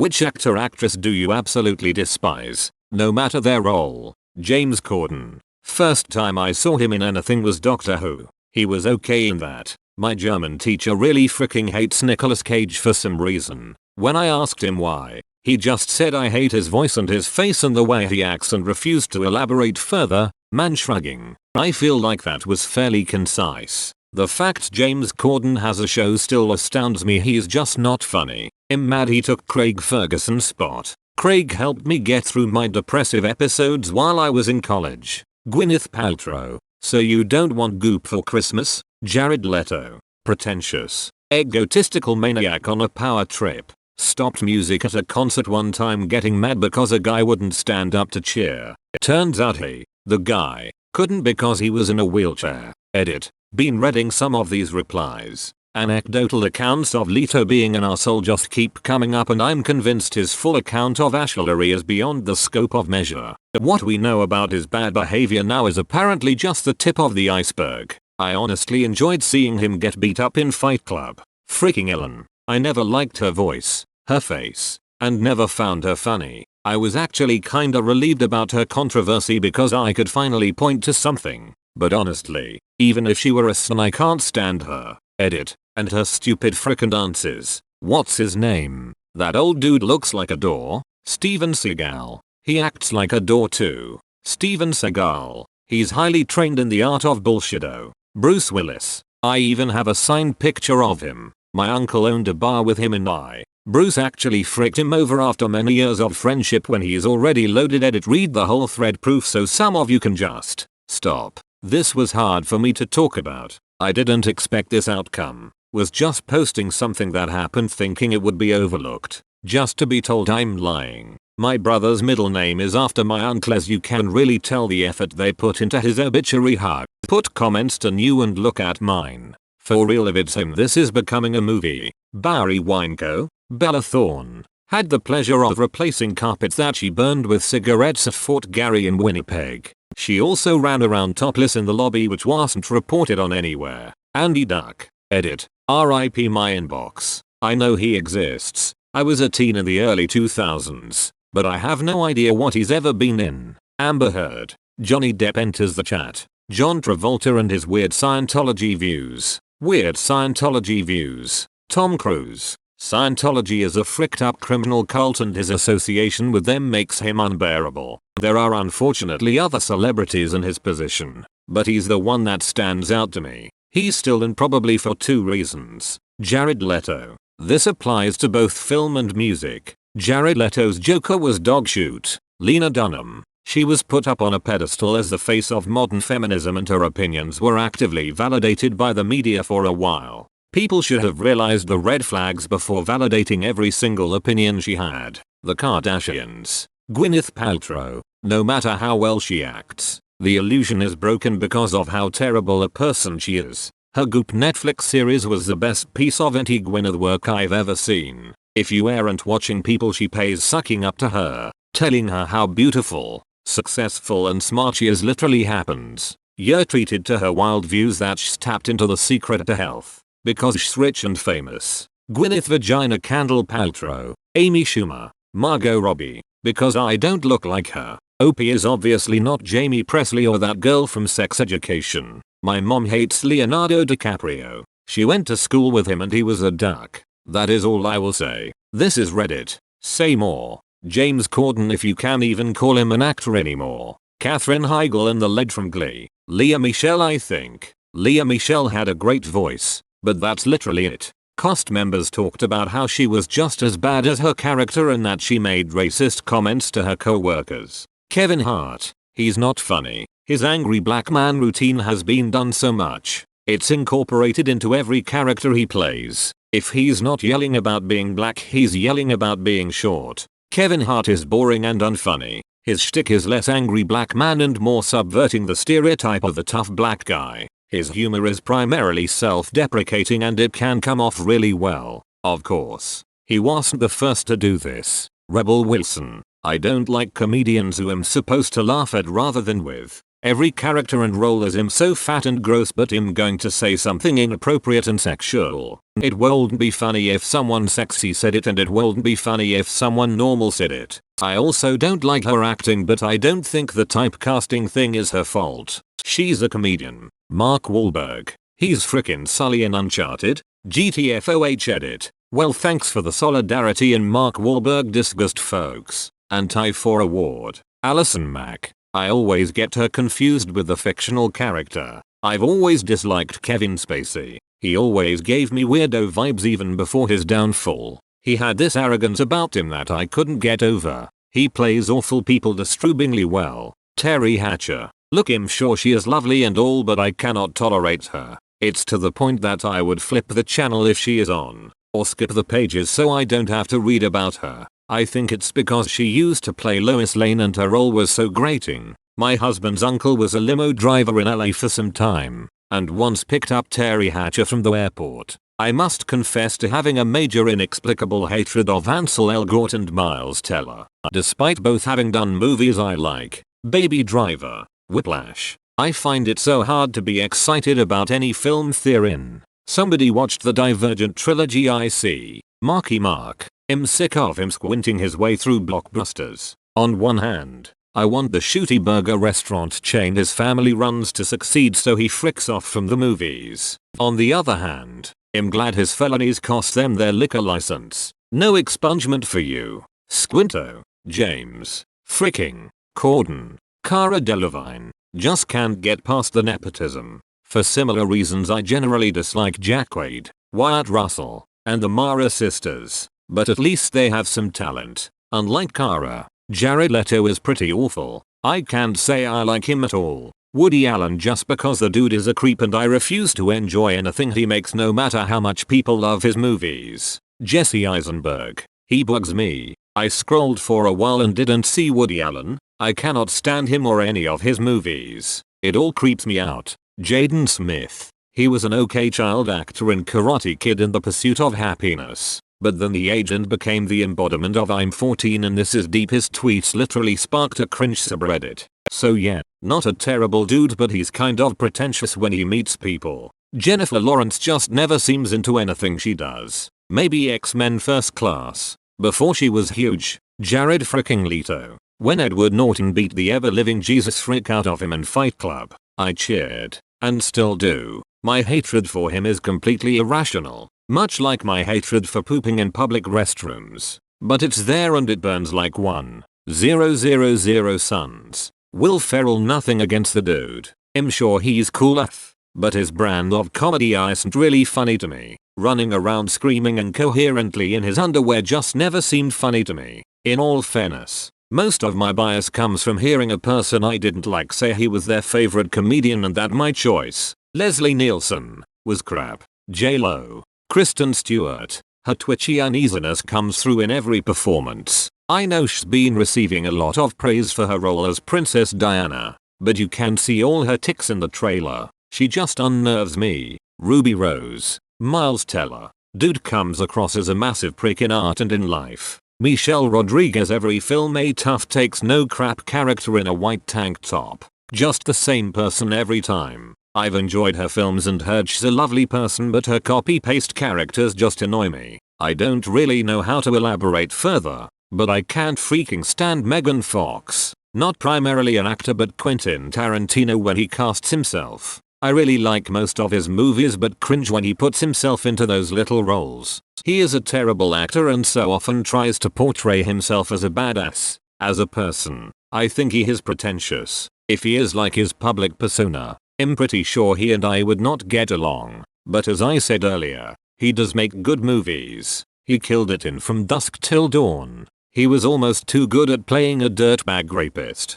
Which actor/actress do you absolutely despise, no matter their role? James Corden. First time I saw him in anything was Doctor Who. He was okay in that. My German teacher really freaking hates Nicolas Cage for some reason. When I asked him why, he just said I hate his voice and his face and the way he acts and refused to elaborate further, man shrugging. I feel like that was fairly concise. The fact James Corden has a show still astounds me. He's just not funny. I'm mad he took Craig Ferguson's spot. Craig helped me get through my depressive episodes while I was in college. Gwyneth Paltrow. So you don't want Goop for Christmas? Jared Leto. Pretentious. Egotistical maniac on a power trip. Stopped music at a concert one time getting mad because a guy wouldn't stand up to cheer. Turns out the guy, couldn't because he was in a wheelchair. Edit. Been reading some of these replies. Anecdotal accounts of Leto being an arsehole just keep coming up and I'm convinced his full account of ashlery is beyond the scope of measure. What we know about his bad behavior now is apparently just the tip of the iceberg. I honestly enjoyed seeing him get beat up in Fight Club. Freaking Ellen. I never liked her voice, her face, and never found her funny. I was actually kinda relieved about her controversy because I could finally point to something. But honestly, even if she were a son I can't stand her. Edit. And her stupid frickin' dances. What's his name? That old dude looks like a door. Steven Seagal. He acts like a door too. Steven Seagal. He's highly trained in the art of bullshitto. Bruce Willis. I even have a signed picture of him. My uncle owned a bar with him and Bruce actually fricked him over after many years of friendship when he's already loaded. Edit. Read the whole thread proof so some of you can just stop. This was hard for me to talk about. I didn't expect this outcome. Was just posting something that happened thinking it would be overlooked. Just to be told I'm lying. My brother's middle name is after my uncle, as you can really tell the effort they put into his obituary. Hug. Put comments to new and look at mine. For real if it's him this is becoming a movie. Barry Wineco. Bella Thorne. Had the pleasure of replacing carpets that she burned with cigarettes at Fort Garry in Winnipeg. She also ran around topless in the lobby which wasn't reported on anywhere. Andy Duck. Edit. RIP my inbox. I know he exists. I was a teen in the early 2000s. But I have no idea what he's ever been in. Amber Heard. Johnny Depp enters the chat. John Travolta and his weird Scientology views. Weird Scientology views. Tom Cruise. Scientology is a fricked up criminal cult and his association with them makes him unbearable. There are unfortunately other celebrities in his position. But he's the one that stands out to me. He's still in probably for two reasons. Jared Leto. This applies to both film and music. Jared Leto's Joker was dog shit. Lena Dunham. She was put up on a pedestal as the face of modern feminism and her opinions were actively validated by the media for a while. People should have realized the red flags before validating every single opinion she had. The Kardashians. Gwyneth Paltrow. No matter how well she acts, the illusion is broken because of how terrible a person she is. Her Goop Netflix series was the best piece of anti-Gwyneth work I've ever seen. If you aren't watching people she pays sucking up to her, telling her how beautiful, successful and smart she is literally happens. You're treated to her wild views that she's tapped into the secret to health. Because she's rich and famous. Gwyneth Vagina Candle Paltrow. Amy Schumer. Margot Robbie. Because I don't look like her. Opie is obviously not Jamie Presley or that girl from Sex Education. My mom hates Leonardo DiCaprio. She went to school with him and he was a duck. That is all I will say. This is Reddit. Say more. James Corden, if you can even call him an actor anymore. Katherine Heigl and the lead from Glee. Lea Michele. I think Lea Michele had a great voice. But that's literally it. Cast members talked about how she was just as bad as her character and that she made racist comments to her co-workers. Kevin Hart. He's not funny. His angry black man routine has been done so much. It's incorporated into every character he plays. If he's not yelling about being black, he's yelling about being short. Kevin Hart is boring and unfunny. His shtick is less angry black man and more subverting the stereotype of the tough black guy. His humor is primarily self-deprecating and it can come off really well. Of course, he wasn't the first to do this. Rebel Wilson. I don't like comedians who I'm supposed to laugh at rather than with. Every character and role is him so fat and gross, but him going to say something inappropriate and sexual. It won't be funny if someone sexy said it, and it won't be funny if someone normal said it. I also don't like her acting, but I don't think the typecasting thing is her fault. She's a comedian. Mark Wahlberg. He's frickin' Sully in Uncharted. GTFOH edit. Well, thanks for the solidarity in Mark Wahlberg disgust, folks. Anti-4 award. Allison Mack. I always get her confused with the fictional character. I've always disliked Kevin Spacey. He always gave me weirdo vibes even before his downfall. He had this arrogance about him that I couldn't get over. He plays awful people disturbingly well. Terry Hatcher. Look, I'm sure she is lovely and all, but I cannot tolerate her. It's to the point that I would flip the channel if she is on, or skip the pages so I don't have to read about her. I think it's because she used to play Lois Lane and her role was so grating. My husband's uncle was a limo driver in LA for some time, and once picked up Terry Hatcher from the airport. I must confess to having a major inexplicable hatred of Ansel Elgort and Miles Teller, despite both having done movies I like. Baby Driver, Whiplash. I find it so hard to be excited about any film they're in. Somebody watched the Divergent trilogy. I see. Marky Mark. I'm sick of him squinting his way through blockbusters. On one hand, I want the shooty burger restaurant chain his family runs to succeed, so he fricks off from the movies. On the other hand, I'm glad his felonies cost them their liquor license. No expungement for you. Squinto. James. Fricking. Corden. Cara Delevingne. Just can't get past the nepotism. For similar reasons I generally dislike Jack Quaid, Wyatt Russell, and the Mara sisters. But at least they have some talent. Unlike Cara, Jared Leto is pretty awful. I can't say I like him at all. Woody Allen, just because the dude is a creep and I refuse to enjoy anything he makes no matter how much people love his movies. Jesse Eisenberg. He bugs me. I scrolled for a while and didn't see Woody Allen. I cannot stand him or any of his movies. It all creeps me out. Jaden Smith. He was an okay child actor in Karate Kid and The Pursuit of Happiness. But then the agent became the embodiment of I'm 14 and this is deep. His tweets literally sparked a cringe subreddit. So yeah, not a terrible dude, but he's kind of pretentious when he meets people. Jennifer Lawrence just never seems into anything she does. Maybe X-Men First Class. Before she was huge. Jared fricking Leto. When Edward Norton beat the ever-living Jesus freak out of him in Fight Club, I cheered. And still do. My hatred for him is completely irrational. Much like my hatred for pooping in public restrooms. But it's there and it burns like 1,000 suns. Will Ferrell, nothing against the dude. I'm sure he's cool but his brand of comedy isn't really funny to me. Running around screaming incoherently in his underwear just never seemed funny to me. In all fairness, most of my bias comes from hearing a person I didn't like say he was their favorite comedian and that my choice, Leslie Nielsen, was crap. J-Lo. Kristen Stewart. Her twitchy uneasiness comes through in every performance. I know she's been receiving a lot of praise for her role as Princess Diana, but you can see all her tics in the trailer. She just unnerves me. Ruby Rose. Miles Teller. Dude comes across as a massive prick in art and in life. Michelle Rodriguez. Every film a tough takes no crap character in a white tank top. Just the same person every time. I've enjoyed her films and heard she's a lovely person, but her copy-paste characters just annoy me. I don't really know how to elaborate further, but I can't freaking stand Megan Fox. Not primarily an actor, but Quentin Tarantino when he casts himself. I really like most of his movies but cringe when he puts himself into those little roles. He is a terrible actor and so often tries to portray himself as a badass. As a person, I think he is pretentious. If he is like his public persona, I'm pretty sure he and I would not get along. But as I said earlier, he does make good movies. He killed it in From Dusk Till Dawn. He was almost too good at playing a dirtbag rapist.